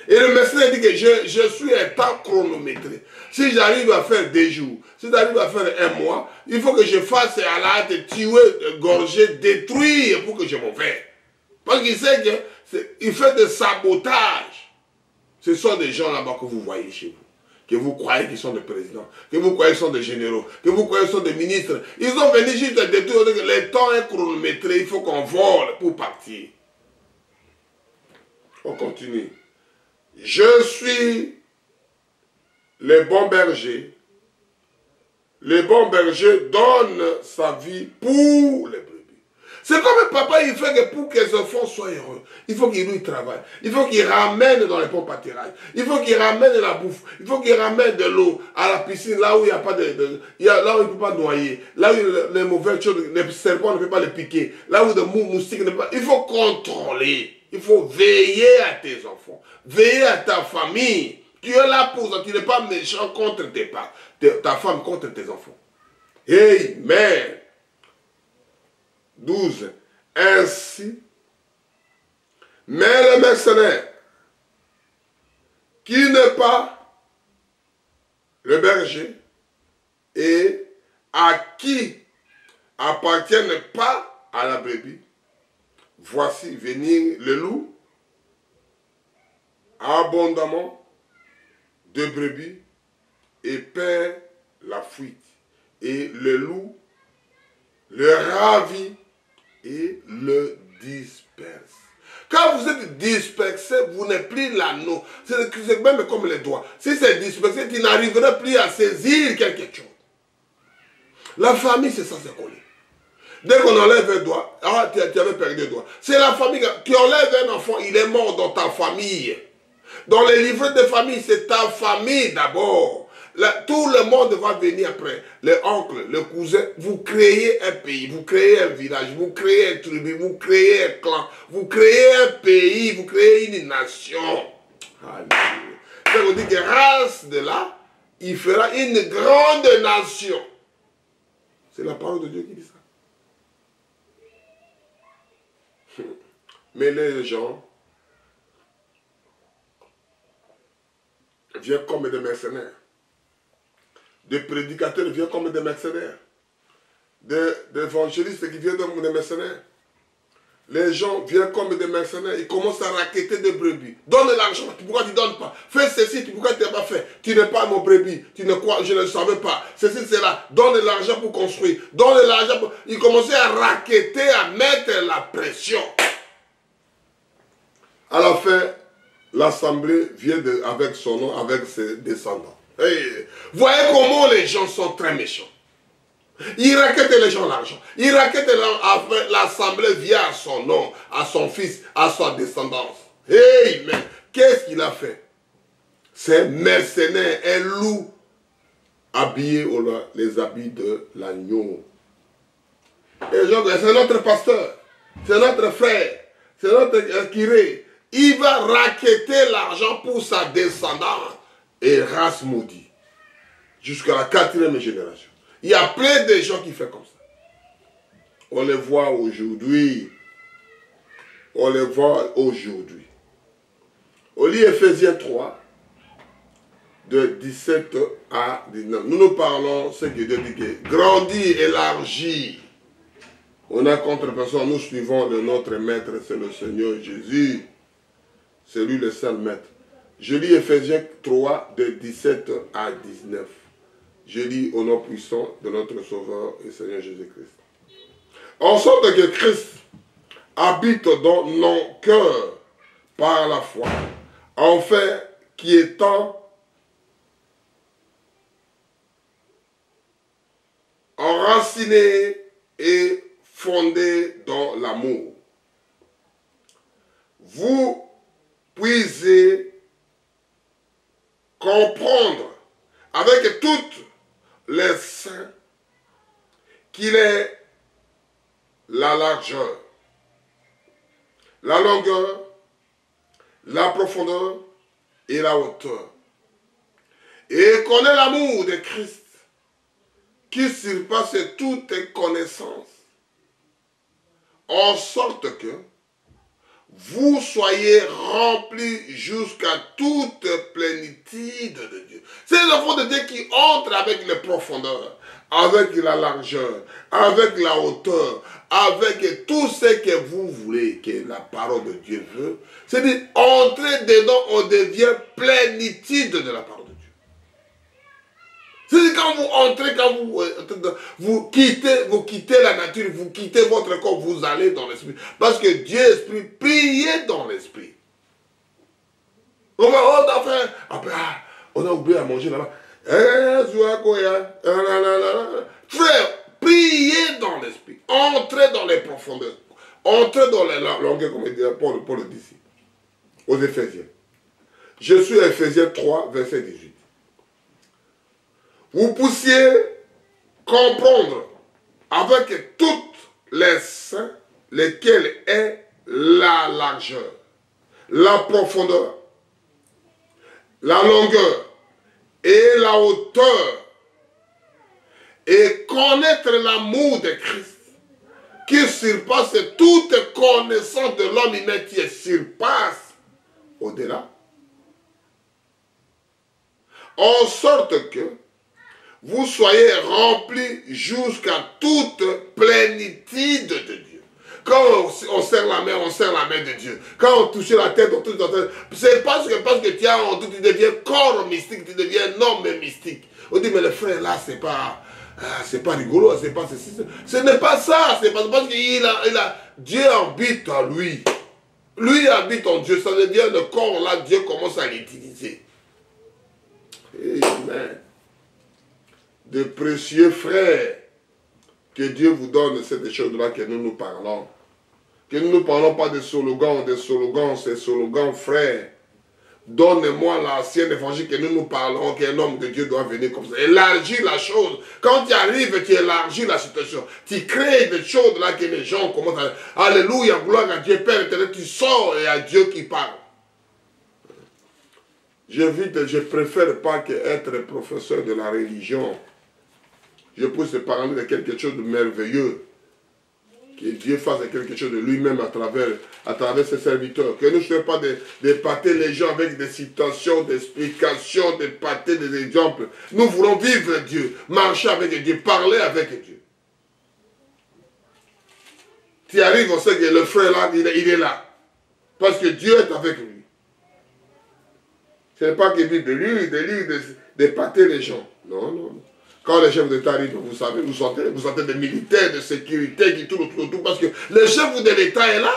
Et le mercenaire dit que je suis un temps chronométré. Si j'arrive à faire 2 jours, si j'arrive à faire 1 mois, il faut que je fasse à la hâte tuer, gorger, détruire pour que je m'en vais. Parce qu'il sait qu'il fait des sabotages. Ce sont des gens là-bas que vous voyez chez vous. Que vous croyez qu'ils sont des présidents, que vous croyez qu'ils sont des généraux, que vous croyez qu'ils sont des ministres. Ils ont venu juste détruire. Le temps est chronométré, il faut qu'on vole pour partir. On continue. Je suis le bon berger. Le bon berger donne sa vie pour les brebis. C'est comme un papa, il fait que pour que ses enfants soient heureux, il faut qu'il lui travaille. Il faut qu'il ramène dans les bons pâturages. Il faut qu'il ramène de la bouffe. Il faut qu'il ramène de l'eau à la piscine, là où il n'y a pas là où il ne peut pas noyer. Là où les mauvaises choses, les serpents ne peuvent pas les piquer. Là où les moustiques ne peuvent pas. Il faut contrôler. Il faut veiller à tes enfants. Veiller à ta famille. Tu es là pour ça. Tu n'es pas méchant contre ta femme, contre tes enfants. Amen. 12. Ainsi, mais le mercenaire qui n'est pas le berger et à qui appartiennent pas à la brebis, voici venir le loup, abondamment de brebis, et perd la fuite. Et le loup le ravit et le disperse. Quand vous êtes dispersé, vous n'êtes plus l'anneau. C'est même comme les doigts. Si c'est dispersé, tu n'arriveras plus à saisir quelque chose. La famille, c'est ça, c'est collé. Dès qu'on enlève un doigt, ah, tu avais perdu un doigt. C'est la famille. Tu enlèves un enfant, il est mort dans ta famille. Dans les livrets de famille, c'est ta famille d'abord. Tout le monde va venir après. Les oncles, les cousins, vous créez un pays, vous créez un village, vous créez un tribu, vous créez un clan, vous créez un pays, vous créez une nation. Alléluia. Ça veut dire que grâce de là, il fera une grande nation. C'est la parole de Dieu qui dit ça. Mais les gens viennent comme des mercenaires. Des prédicateurs viennent comme des mercenaires. Des évangélistes qui viennent comme des mercenaires. Les gens viennent comme des mercenaires. Ils commencent à raqueter des brebis. Donne l'argent. Pourquoi tu ne donnes pas? Fais ceci. Pourquoi tu n'as pas fait? Tu n'es pas mon brebis. Tu ne crois, je ne le savais pas. Ceci, cela. Donne l'argent pour construire. Donne l'argent pour... Ils commençaient à raqueter, à mettre la pression. À la fin, l'assemblée vient avec son nom, avec ses descendants. Hey, voyez comment les gens sont très méchants. Ils raquettent les gens l'argent. Ils raquettent l'assemblée via son nom, à son fils, à sa descendance. Hey, mais qu'est-ce qu'il a fait? C'est mercenaire, un loup habillé les habits de l'agneau. Et c'est notre pasteur, c'est notre frère, c'est notre curé. Il va raqueter l'argent pour sa descendance. Et race maudit. Jusqu'à la 4e génération. Il y a plein de gens qui font comme ça. On les voit aujourd'hui. On les voit aujourd'hui. On lit Ephésiens 3, de 17 à 19. Nous parlons ce que Dieu dit que grandit, élargit. On a contre personne, nous suivons notre maître, c'est le Seigneur Jésus. C'est lui le seul maître. Je lis Ephésiens 3, de 17 à 19. Je lis au nom puissant de notre Sauveur et Seigneur Jésus-Christ. En sorte que Christ habite dans nos cœurs par la foi, enfin qui étant enraciné et fondé dans l'amour, vous puissiez comprendre avec toutes les saints qu'il est la largeur, la longueur, la profondeur et la hauteur. Et connaît l'amour de Christ qui surpasse toute connaissance, en sorte que vous soyez remplis jusqu'à toute plénitude de Dieu. C'est l'enfant de Dieu qui entre avec les profondeurs, avec la largeur, avec la hauteur, avec tout ce que vous voulez, que la parole de Dieu veut. C'est-à-dire, entrer dedans, on devient plénitude de la parole de Dieu. C'est-à-dire, quand vous entrez, quand vous quittez la nature, vous quittez votre corps, vous allez dans l'esprit. Parce que Dieu est esprit, priez dans l'esprit. On a oublié à manger là-bas. Frère, priez dans l'esprit. Entrez dans les profondeurs. Entrez dans les longueurs, comme dit Paul le dit ici. Aux Éphésiens. Je suis à Éphésiens 3, verset 18. Vous puissiez comprendre avec toutes les saints lesquels est la largeur, la profondeur, la longueur et la hauteur, et connaître l'amour de Christ qui surpasse toute connaissance de l'homme humain, qui surpasse au-delà, en sorte que vous soyez remplis jusqu'à toute plénitude de Dieu. Quand on serre la main de Dieu. Quand on touche la tête, on touche la tête. C'est parce que tu as en tout, tu deviens corps mystique, tu deviens un homme mystique. On dit, mais le frère là, c'est pas rigolo, c'est pas ceci. Ce n'est pas ça, c'est parce qu'il a, Dieu habite en lui. Lui habite en Dieu, ça veut dire le corps là, Dieu commence à l'utiliser. Amen. De précieux frères, que Dieu vous donne cette chose-là que nous parlons. Que nous ne parlons pas de slogans, c'est slogan frère. Donne-moi l'ancien évangile que nous parlons, qu'un homme de Dieu doit venir comme ça. Élargis la chose. Quand tu arrives, tu élargis la situation. Tu crées des choses là que les gens commencent à... Alléluia, gloire à Dieu, Père éternel, tu sors et à Dieu qui parle. Je préfère pas qu'être professeur de la religion. Je puisse parler de quelque chose de merveilleux. Que Dieu fasse quelque chose de lui-même à travers ses serviteurs. Que nous ne soyons pas d'épater les gens avec des citations, des explications, d'épater des exemples. Nous voulons vivre Dieu, marcher avec Dieu, parler avec Dieu. Tu arrives, on sait que le frère là, il est là. Parce que Dieu est avec lui. Ce n'est pas qu'il dit de lui, d'épater les gens. Non, non, non. Quand les chefs d'État arrivent, vous savez, vous sentez des militaires de sécurité qui tournent autour, parce que le chef de l'État est là.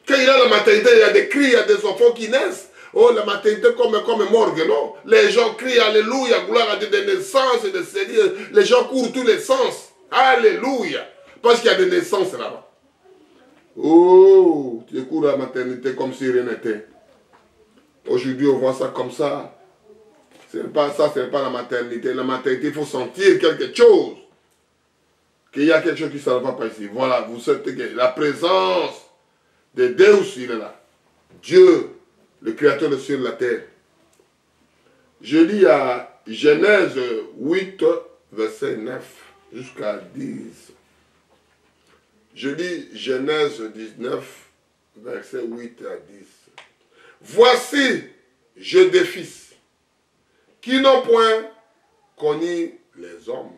Quand il y a la maternité, il y a des cris, il y a des enfants qui naissent. Oh, la maternité comme morgue, non? Les gens crient, alléluia, gloire à Dieu, des naissances et des séries. Les gens courent tous les sens. Alléluia. Parce qu'il y a des naissances là-bas. Oh, tu cours à la maternité comme si rien n'était. Aujourd'hui, on voit ça comme ça. Ce n'est pas ça, ce n'est pas la maternité. La maternité, il faut sentir quelque chose. Qu'il y a quelque chose qui ne va pas ici. Voilà, vous sentez que la présence de Deus, il est là. Dieu, le créateur de ciel et de la terre. Je lis à Genèse 8, verset 9 jusqu'à 10. Je lis Genèse 19, verset 8 à 10. Voici, j'ai des fils qui n'ont point connu les hommes.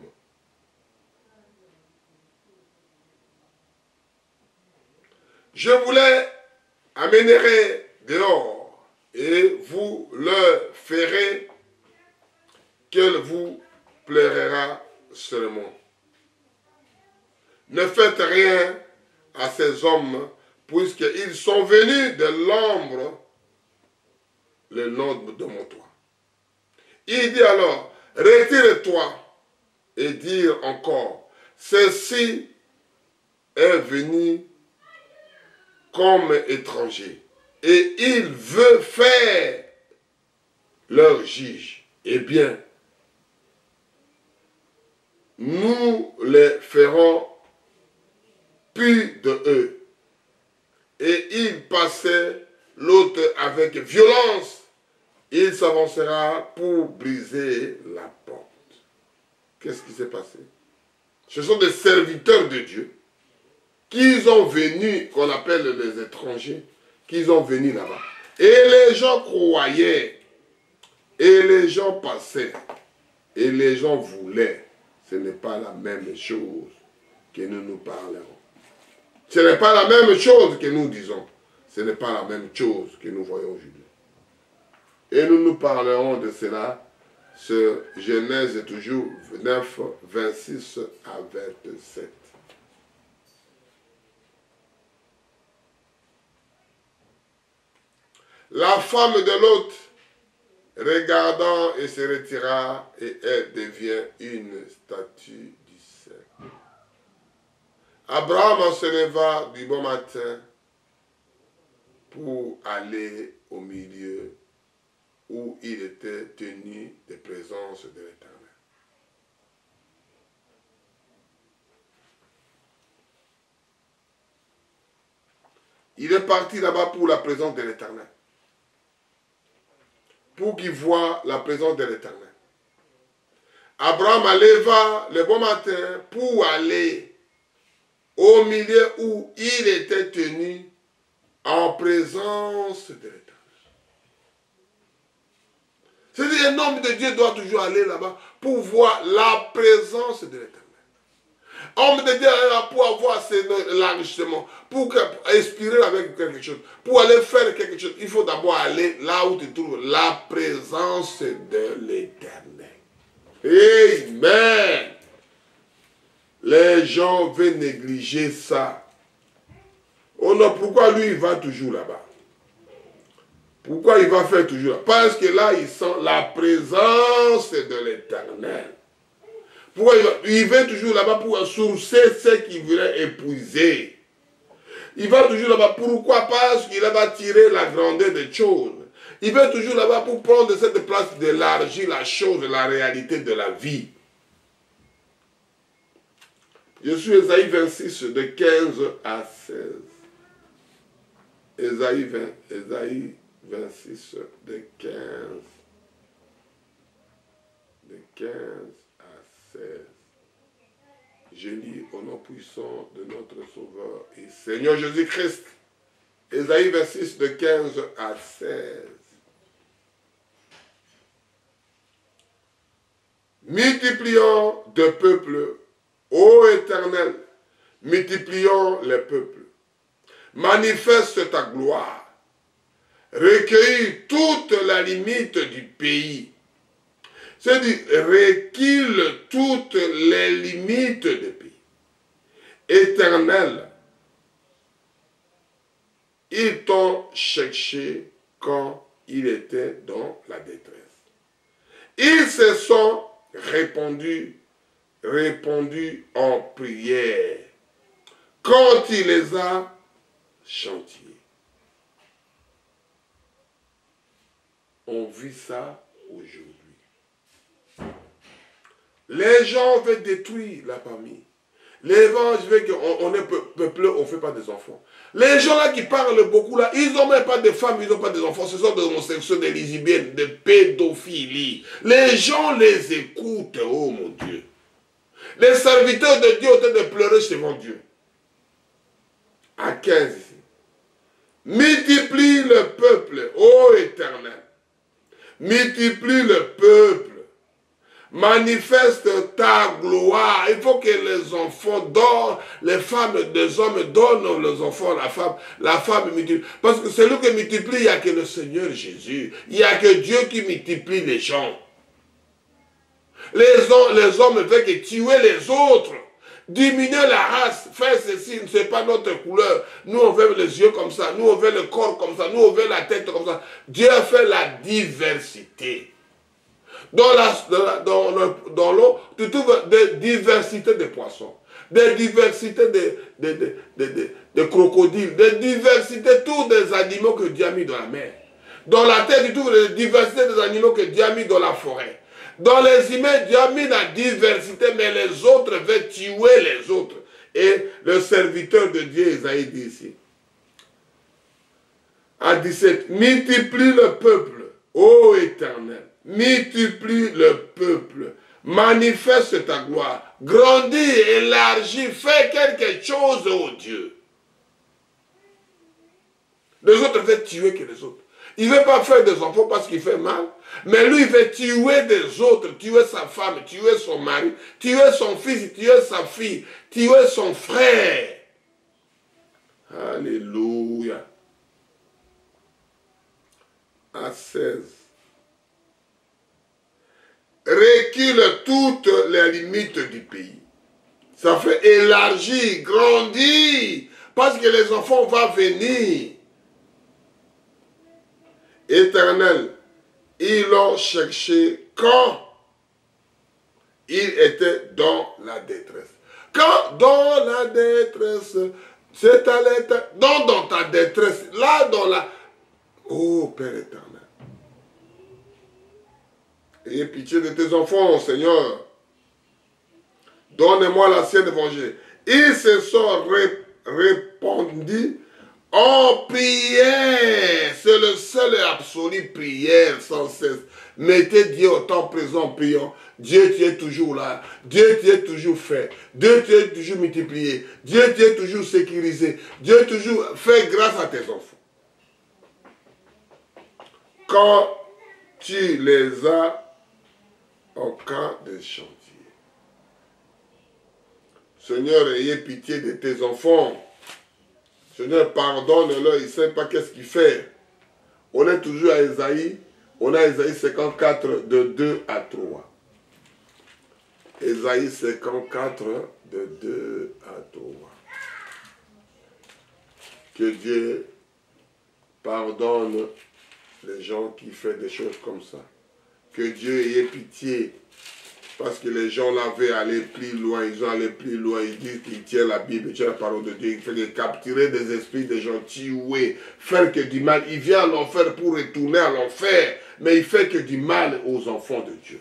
Je vous les amènerai dehors et vous leur ferez qu'elle vous plaira seulement. Ne faites rien à ces hommes, puisqu'ils sont venus de l'ombre le long de mon toit. Il dit alors, retire-toi et dire encore, ceci est venu comme étranger et il veut faire leur juge. Eh bien, nous les ferons plus de eux. Et il passait l'autre avec violence. Il s'avancera pour briser la porte. Qu'est-ce qui s'est passé? Ce sont des serviteurs de Dieu qui ont venu, qu'on appelle les étrangers, qui ont venu là-bas. Et les gens croyaient, et les gens passaient, et les gens voulaient. Ce n'est pas la même chose que nous parlerons. Ce n'est pas la même chose que nous disons. Ce n'est pas la même chose que nous voyons aujourd'hui. Et nous parlerons de cela sur Genèse toujours 9, 26 à 27. La femme de l'hôte, regardant, et se retira, et elle devient une statue d'Isaac. Abraham se leva du bon matin pour aller au milieu où il était tenu de présence de l'Éternel. Il est parti là-bas pour la présence de l'Éternel. Pour qu'il voie la présence de l'Éternel. Abraham leva le bon matin pour aller au milieu où il était tenu en présence de l'Éternel. C'est-à-dire un homme de Dieu doit toujours aller là-bas pour voir la présence de l'Éternel. Homme de Dieu pour avoir l'enrichissement, pour inspirer avec quelque chose, pour aller faire quelque chose, il faut d'abord aller là où tu trouves la présence de l'Éternel. Amen. Les gens veulent négliger ça. Oh non, pourquoi lui il va toujours là-bas? Pourquoi il va faire toujours là? Parce que là, il sent la présence de l'Éternel. Pourquoi il va toujours là-bas pour sourcer ce qu'il voulait épuiser. Il va toujours là-bas. Pourquoi? Parce qu'il va tirer la grandeur des choses. Il va toujours là-bas pour prendre cette place d'élargir la chose, la réalité de la vie. Je suis Ésaïe 26 de 15 à 16. Ésaïe 26 de 15 à 16. Je lis au nom puissant de notre Sauveur et Seigneur Jésus-Christ. Ésaïe 26 de 15 à 16. Multiplions de peuples, ô Éternel, multiplions les peuples. Manifeste ta gloire. Recueille toute la limite du pays. C'est-à-dire, recueille toutes les limites du pays. Éternel, ils t'ont cherché quand il était dans la détresse. Ils se sont répandus en prière quand il les a chantiers. On vit ça aujourd'hui. Les gens veulent détruire la famille. Les gens veulent qu'on est peuplé, on ne fait pas des enfants. Les gens là qui parlent beaucoup là, ils n'ont même pas de femmes, ils n'ont pas des enfants. Ce sont des homosexuels, des lesbiennes, des pédophiles. Les gens les écoutent, oh mon Dieu. Les serviteurs de Dieu ont été de pleurer devant Dieu. À 15 ici. Multiplie le peuple, ô Éternel. Multiplie le peuple. Manifeste ta gloire. Il faut que les enfants donnent, les femmes des hommes donnent les enfants, la femme multiplie. Parce que celui qui multiplie, il n'y a que le Seigneur Jésus. Il n'y a que Dieu qui multiplie les gens. Les hommes veulent que tuer les autres. Diminuer la race, faire ceci, ce n'est pas notre couleur. Nous, on veut les yeux comme ça, nous, on veut le corps comme ça, nous, on veut la tête comme ça. Dieu a fait la diversité. Dans l'eau, tu trouves des diversités de poissons, des diversités de crocodiles, des diversités, tous des animaux que Dieu a mis dans la mer. Dans la terre, tu trouves des diversités des animaux que Dieu a mis dans la forêt. Dans les humains, Dieu a mis la diversité, mais les autres veulent tuer les autres. Et le serviteur de Dieu, Isaïe, dit ici, à 17, multiplie le peuple, ô Éternel, multiplie le peuple, manifeste ta gloire, grandis, élargis, fais quelque chose, ô Dieu. Les autres veulent tuer que les autres. Il ne veut pas faire des enfants parce qu'il fait mal, mais lui, il veut tuer des autres, tuer sa femme, tuer son mari, tuer son fils, tuer sa fille, tuer son frère. Alléluia. À 16. Recule toutes les limites du pays. Ça fait élargir, grandir, parce que les enfants vont venir. Éternel, ils l'ont cherché quand il était dans la détresse. Quand dans la détresse, c'est à l'éternel. Dans ta détresse, là dans la... Oh Père éternel. Ayez pitié de tes enfants, Seigneur. Donne-moi l'ancienne évangile. Ils se sont répandus en prière. C'est le seul et absolu prière sans cesse. Mettez Dieu au temps présent priant. Dieu, tu es toujours là. Dieu, tu es toujours fait. Dieu, tu es toujours multiplié. Dieu, tu es toujours sécurisé. Dieu, toujours fait grâce à tes enfants. Quand tu les as en cas de chantier. Seigneur, ayez pitié de tes enfants. Seigneur, pardonne-leur, il ne sait pas qu'est-ce qu'il fait. On est toujours à Ésaïe. On a Ésaïe 54, de 2 à 3. Ésaïe 54, de 2 à 3. Que Dieu pardonne les gens qui font des choses comme ça. Que Dieu ait pitié. Parce que les gens là veulent aller plus loin. Ils ont allé plus loin. Ils disent qu'ils tiennent la Bible, ils tiennent la parole de Dieu. Ils font capturer des esprits des gens, tuer, faire que du mal. Il vient à l'enfer pour retourner à l'enfer. Mais il fait que du mal aux enfants de Dieu.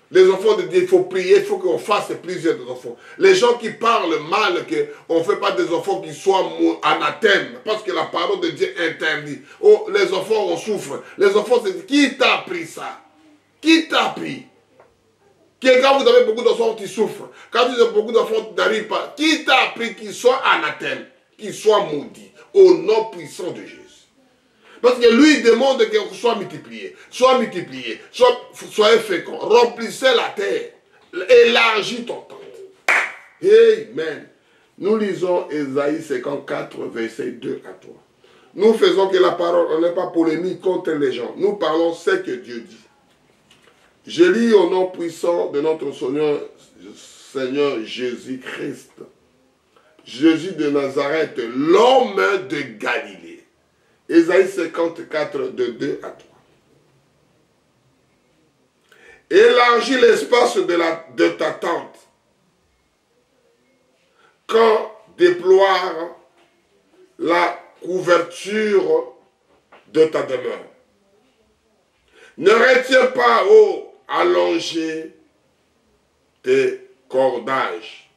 Les enfants de Dieu, il faut prier, il faut qu'on fasse plusieurs enfants. Les gens qui parlent mal, qu'on ne fait pas des enfants qui soient anathèmes, parce que la parole de Dieu interdit. Oh, les enfants, on souffre. Les enfants, c'est qui t'a appris ça? Qui t'a appris? Quand vous avez beaucoup d'enfants qui souffrent, quand vous avez beaucoup d'enfants qui n'arrivent pas, qui t'a appris qu'ils soient anathèmes, qu'ils soient maudits, au nom puissant de Jésus? Parce que lui, il demande que soit multiplié, soyez féconds, remplissez la terre, élargis ton temps. Amen. Nous lisons Ésaïe 54, verset 2 à 3. Nous faisons que la parole, on n'est pas polémique contre les gens. Nous parlons ce que Dieu dit. Je lis au nom puissant de notre Seigneur Jésus-Christ. Jésus de Nazareth, l'homme de Galilée. Ésaïe 54, de 2 à 3. Élargis l'espace de ta tente. Quand déploie la couverture de ta demeure. Ne retiens pas, allonger tes cordages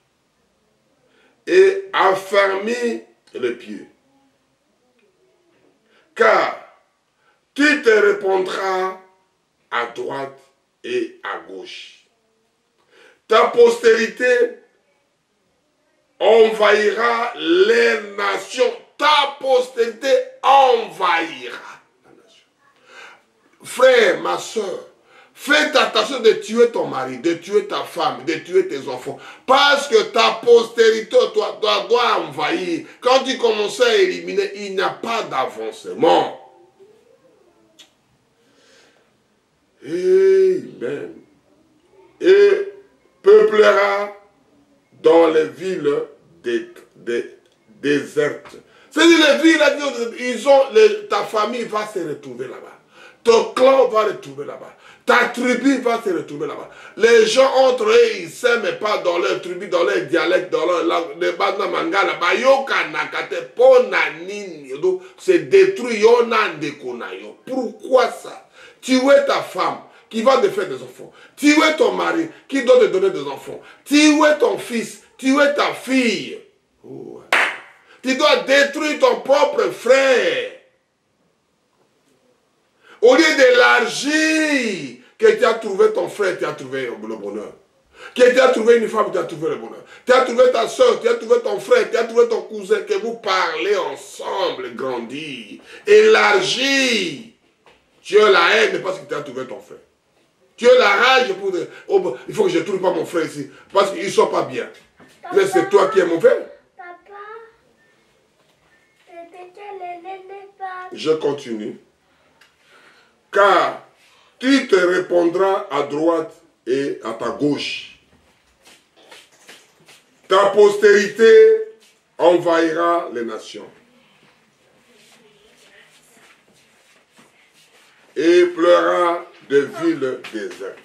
et affermis les pieds. Car tu te répandras à droite et à gauche. Ta postérité envahira les nations. Ta postérité envahira la nation. Frère, ma soeur, fais attention de tuer ton mari, de tuer ta femme, de tuer tes enfants. Parce que ta postérité doit envahir. Quand tu commences à éliminer, il n'y a pas d'avancement. Amen. Et peuplera dans les villes désertes. C'est-à-dire les villes, ta famille va se retrouver là-bas. Ton clan va se retrouver là-bas. Ta tribu va se retrouver là-bas. Les gens entre eux, ils ne s'aiment pas dans leur tribu, dans leur dialecte, dans leur langue. C'est détruit. Pourquoi ça? Tuer ta femme qui va te faire des enfants. Tuer ton mari qui doit te donner des enfants. Tuer ton fils. Tuer ta fille. Oh. Tu dois détruire ton propre frère. Au lieu d'élargir, que tu as trouvé ton frère, tu as trouvé le bonheur. Que tu as trouvé une femme, tu as trouvé le bonheur. Tu as trouvé ta soeur, tu as trouvé ton frère, tu as trouvé ton cousin, que vous parlez ensemble, grandir, élargir. Tu as la haine parce que tu as trouvé ton frère. Tu as la rage pour dire, oh, il faut que je ne trouve pas mon frère ici, parce qu'ils ne sont pas bien. Papa, mais c'est toi qui es mauvais. Papa, je continue. Car tu te répondras à droite et à ta gauche. Ta postérité envahira les nations. Et pleura de villes désertes.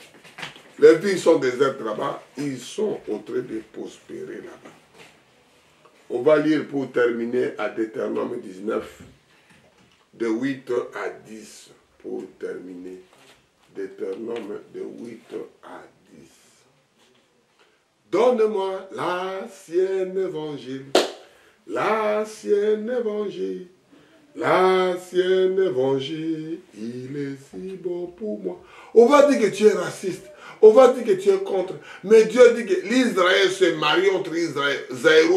Les villes sont désertes là-bas, ils sont en train de prospérer là-bas. On va lire pour terminer à Deutéronome 19, de 8 à 10. Pour terminer, Deutéronome de 8 à 10. Donne-moi l'ancien évangile, l'ancien évangile, l'ancien évangile, il est si bon pour moi. On va dire que tu es raciste. On va dire que tu es contre. Mais Dieu dit que l'Israël se marie entre Israël. C'est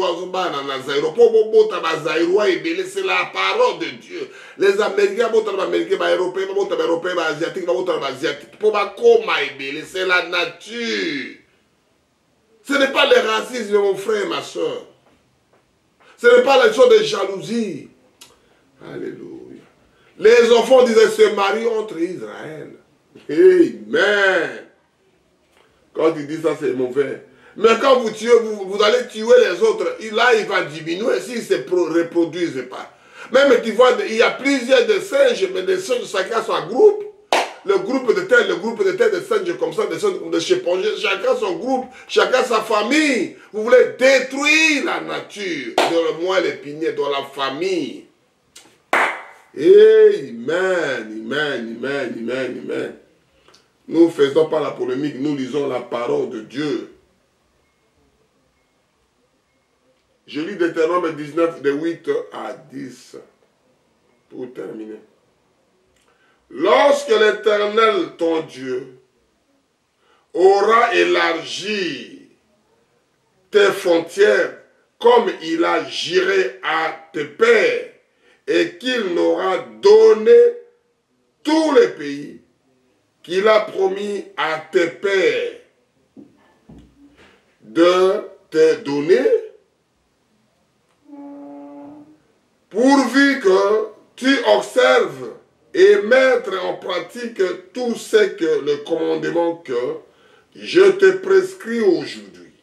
la parole de Dieu. Les Américains, les Américains, les Européens, les Européens, les Asiatiques, les Asiatiques. C'est la nature. Ce n'est pas le racisme, mon frère et ma soeur. Ce n'est pas la chose de jalousie. Alléluia. Les enfants disaient se marient entre Israël. Amen. Quand il dit ça, c'est mauvais. Mais quand vous tuez, vous allez tuer les autres. Là, il va diminuer s'ils ne se reproduisent pas. Même tu vois, il y a plusieurs de singes, mais les singes, chacun son groupe. Le groupe de tel de singes comme ça, de singes de chimpanzés, chacun son groupe, chacun sa famille. Vous voulez détruire la nature, dans le moelle épinier, dans la famille. Amen, amen, amen, amen, amen. Nous ne faisons pas la polémique, nous lisons la parole de Dieu. Je lis Deutéronome 19, de 8 à 10, pour terminer. Lorsque l'Éternel, ton Dieu, aura élargi tes frontières comme il a juré à tes pères, et qu'il n'aura donné tous les pays qu'il a promis à tes pères de te donner, pourvu que tu observes et mettre en pratique tout ce que le commandement que je te prescris aujourd'hui,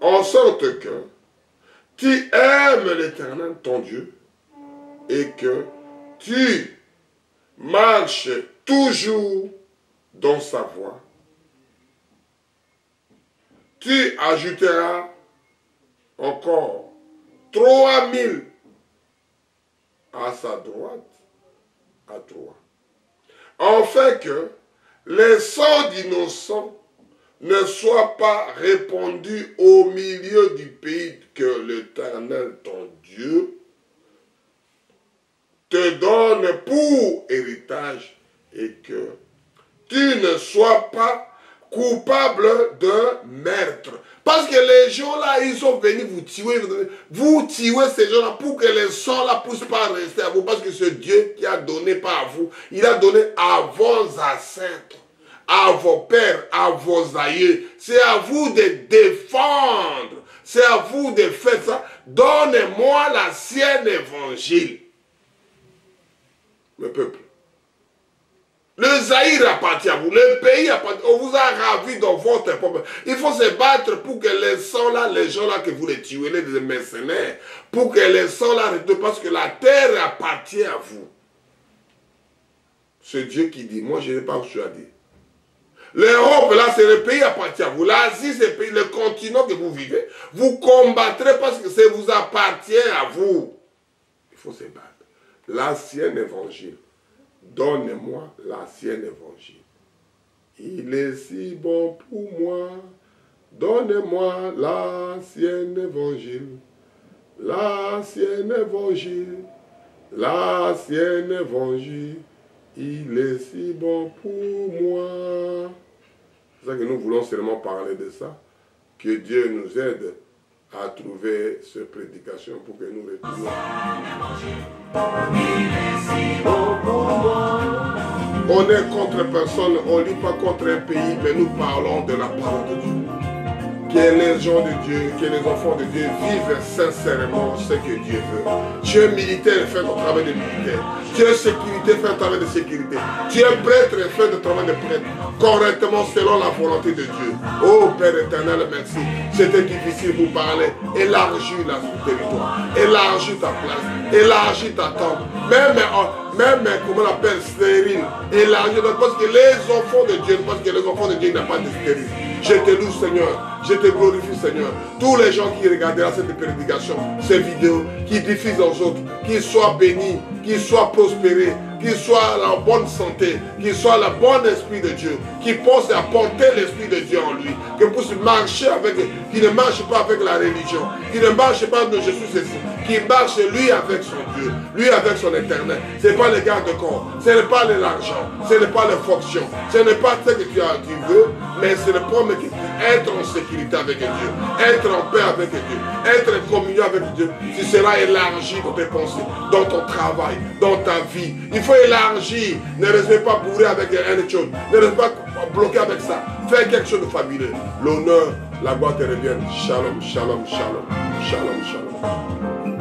en sorte que tu aimes l'Éternel, ton Dieu, et que tu marches toujours dans sa voie. Tu ajouteras encore 3000 à sa droite, à toi, afin que les sangs d'innocents ne soient pas répandus au milieu du pays que l'Éternel, ton Dieu, te donne pour héritage, et que tu ne sois pas coupable de meurtre. Parce que les gens là, ils sont venus vous tuer ces gens là pour que les sangs là ne puissent pas rester à vous, parce que c'est Dieu qui a donné, pas à vous, il a donné à vos ancêtres, à vos pères, à vos aïeux. C'est à vous de défendre, c'est à vous de faire ça. Donnez-moi l'ancien évangile. Le peuple. Le Zaïre appartient à vous, le pays appartient, on vous a ravi dans votre peuple. Il faut se battre pour que les sangs là, les gens là que vous les tuez, les mercenaires, pour que les sangs là retournent, parce que la terre appartient à vous. C'est Dieu qui dit, moi je n'ai pas choisi. L'Europe là, c'est le pays appartient à vous. L'Asie, c'est le continent que vous vivez. Vous combattrez parce que ça vous appartient à vous. Il faut se battre. L'ancien évangile. Donnez-moi l'ancien évangile. Il est si bon pour moi. Donnez-moi l'ancien évangile. L'ancien évangile. L'ancien évangile. Il est si bon pour moi. C'est ça que nous voulons seulement parler de ça. Que Dieu nous aide à trouver cette prédication pour que nous retournions. On est contre personne, on ne lit pas contre un pays, mais nous parlons de la parole de Dieu. Que les gens de Dieu, que les enfants de Dieu vivent sincèrement ce que Dieu veut. Dieu militaire fait le travail de militaire. Dieu sécurité fait le travail de sécurité. Dieu prêtre fait le travail de prêtre. Correctement selon la volonté de Dieu. Oh Père éternel, merci. C'était difficile de vous parler. Élargis le territoire. Élargis ta place. Élargis ta tente. Même comment on appelle stérile. Élargis, parce que les enfants de Dieu, parce que les enfants de Dieu n'ont pas de stérile. Je te loue Seigneur, je te glorifie Seigneur. Tous les gens qui regarderont cette prédication, ces vidéos, qui diffusent aux autres, qu'ils soient bénis, qu'ils soient prospérés qu'il soit en bonne santé, qu'il soit le bon esprit de Dieu, qu'il puisse apporter l'esprit de Dieu en lui, qu'il puisse marcher avec, qu'il ne marche pas avec la religion, qu'il ne marche pas de je suis ceci, qu'il marche lui avec son Dieu, lui avec son éternel. Ce n'est pas le garde-corps, ce n'est pas l'argent, ce n'est pas les fonctions, ce n'est pas ce que tu veux, mais c'est le premier qui être en sécurité avec Dieu, être en paix avec Dieu, être en communion avec Dieu. Tu seras élargi dans tes pensées, dans ton travail, dans ta vie. Il faut élargir. Ne restez pas bourré avec une chose. Ne restez pas bloqué avec ça. Fais quelque chose de fabuleux. L'honneur, la gloire te revienne. Shalom, shalom, shalom. Shalom, shalom.